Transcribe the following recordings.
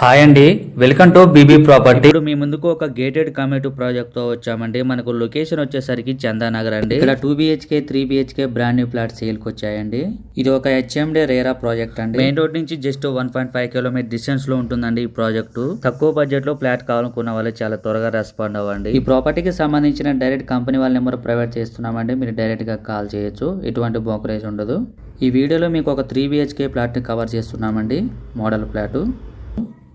Hi అండి, welcome to BB property. ఇప్పుడు మీ ముందుకు ఒక గేటెడ్ కమ్యూనిటీ ప్రాజెక్ట్ తో వచ్చామండి. మనకు లొకేషన్ వచ్చేసరికి చందానగర్ అండి. ఇక్కడ 2 BHK 3 BHK brand new flat sale కి వచ్చాయండి. ఇది ఒక HMD రేరా ప్రాజెక్ట్ అండి. మెయిన్ రోడ్ నుంచి జస్ట్ 1.5 కిలోమీటర్ డిస్టెన్స్ లో ఉంటుందండి ఈ ప్రాజెక్టు. తక్కువ బడ్జెట్ లో ఫ్లాట్ కావాలనుకున్న వాళ్ళు చాలా త్వరగా రెస్పాండ్ అవ్వండి. ఈ ప్రాపర్టీకి సంబంధించిన డైరెక్ట్ కంపెనీ వాళ్ళ నెంబర్ ప్రొవైడ్ చేస్తున్నామండి. మీరు డైరెక్ట్ గా కాల్ చేయొచ్చు, ఎటువంటి బ్రోకరేజ్ ఉండదు. ఈ వీడియోలో మీకు ఒక 3 BHK ఫ్లాట్ ని కవర్ చేస్తున్నామండి. Model flat.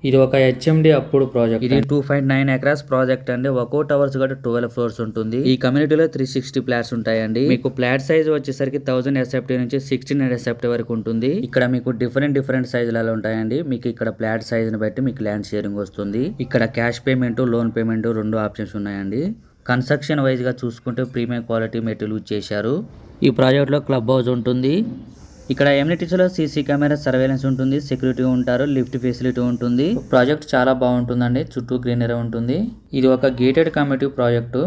ఇది ఒక HMD అప్పుడు ప్రాజెక్ట్. ఇది 2.9 ఎకరాస్ ప్రాజెక్ట్ అండి. ఒక్కో టవర్స్ కూడా 12 ఫ్లోర్స్ ఉంటుంది. ఈ కమ్యూనిటీలో 360 ఫ్లాట్స్ ఉంటాయండి. మీకు ఫ్లాట్ సైజ్ వచ్చేసరికి 1000 SFT నుంచి 1600 SFT వరకు ఉంటుంది. ఇక్కడ మీకు డిఫరెంట్ సైజులలో ఉంటాయండి. మీకు ఇక్కడ ఫ్లాట్ సైజ్ ని బట్టి మీకు ల్యాండ్ షేరింగ్ వస్తుంది. ఇక్కడ cash payment, loan payment 2 options ఉన్నాయండి. కన్స్ట్రక్షన్ వైజ్ గా చూసుకుంటే ప్రీమియం క్వాలిటీ మెటీరియల్ యూజ్ చేశారు. ఈ ప్రాజెక్ట్ లో క్లబ్ హౌస్ ఉంటుంది. ఇక్కడ ఎమ్యూనిటీస్ లో CC కెమెరా సర్వేలెన్స్ ఉంటుంది, సెక్యూరిటీ ఉంటారు, లిఫ్ట్ ఫెసిలిటీ ఉంటుంది. ప్రాజెక్ట్ చాలా బాగుంటుందండి. చుట్టూ గ్రీనరీ ఉంటుంది. ఇది ఒక గేటెడ్ కమ్యూనిటీ ప్రాజెక్టు.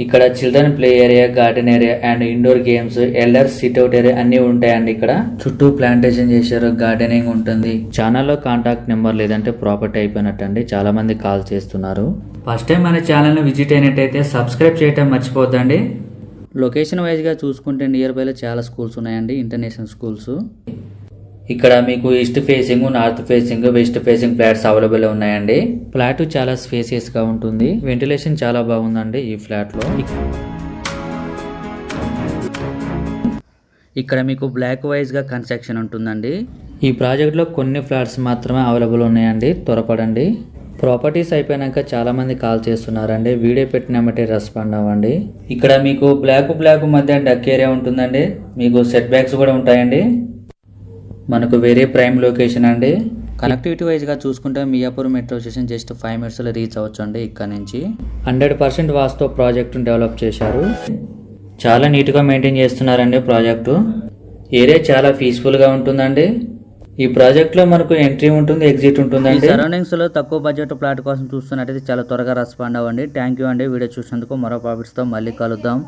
ఇక్కడ children play area, garden area and indoor games, elder sit out area అన్ని ఉంటాయండి. ఇక్కడ చుట్టూ ప్లాంటేషన్ చేశారు, గార్డెనింగ్ ఉంటుంది. ఛానల్లో కాంటాక్ట్ నెంబర్ లేదంటే ప్రాపర్టీ అయిపోయినట్టండి. చాలా మంది కాల్ చేస్తున్నారు. ఫస్ట్ టైం మన ఛానల్ ని విజిట్ అయినట్టయితే సబ్స్క్రైబ్ చేయటం మర్చిపోద్దండి. లొకేషన్ వైజ్గా చూసుకుంటే నియర్ బైలో చాలా స్కూల్స్ ఉన్నాయండి, ఇంటర్నేషనల్ స్కూల్స్. ఇక్కడ మీకు east facing, north facing, west facing flats available ఉన్నాయండి. ఫ్లాట్ చాలా స్పేసియస్ గా ఉంటుంది. వెంటిలేషన్ చాలా బాగుందండి ఈ ఫ్లాట్ లో. ఇక్కడ మీకు బ్లాక్ వైజ్ గా కన్స్ట్రక్షన్ ఉంటుందండి. ఈ ప్రాజెక్ట్ లో కొన్ని ఫ్లాట్స్ మాత్రమే అవైలబుల్ ఉన్నాయండి. త్వరపడండి. ప్రాపర్టీస్ అయిపోయాక చాలా మంది కాల్ చేస్తున్నారండి. వీడియో పెట్టినామంటే రెస్పాండ్ అవ్వండి. ఇక్కడ మీకు బ్లాక్ మధ్య డక్ ఏరియా ఉంటుందండి. మీకు సెట్ బ్యాక్స్ కూడా ఉంటాయండి. మనకు వెరీ ప్రైమ్ లొకేషన్ అండి. కనెక్టివిటీ వైజ్ గా చూసుకుంటే Miyapur metro station just 5 minutes లో రీచ్ అవ్వచ్చు అండి. ఇక్కడ నుంచి 100% వాస్తు ప్రాజెక్ట్ డెవలప్ చేశారు. చాలా నీట్ గా మెయింటైన్ చేస్తున్నారండి ప్రాజెక్టు. ఏరియా చాలా పీస్ఫుల్ గా ఉంటుందండి. ఈ ప్రాజెక్ట్ లో మనకు ఎంట్రీ ఉంటుంది, ఎగ్జిట్ ఉంటుందండి. సరౌండింగ్స్ లో తక్కువ బడ్జెట్ ప్లాట్ కోసం చూస్తున్నట్టయితే చాలా త్వరగా రెస్పాండ్ అవ్వండి. థ్యాంక్ యూ అండి. వీడియో చూసినందుకు. మరో ప్రాఫిట్స్ తో మళ్ళీ కలుద్దాం.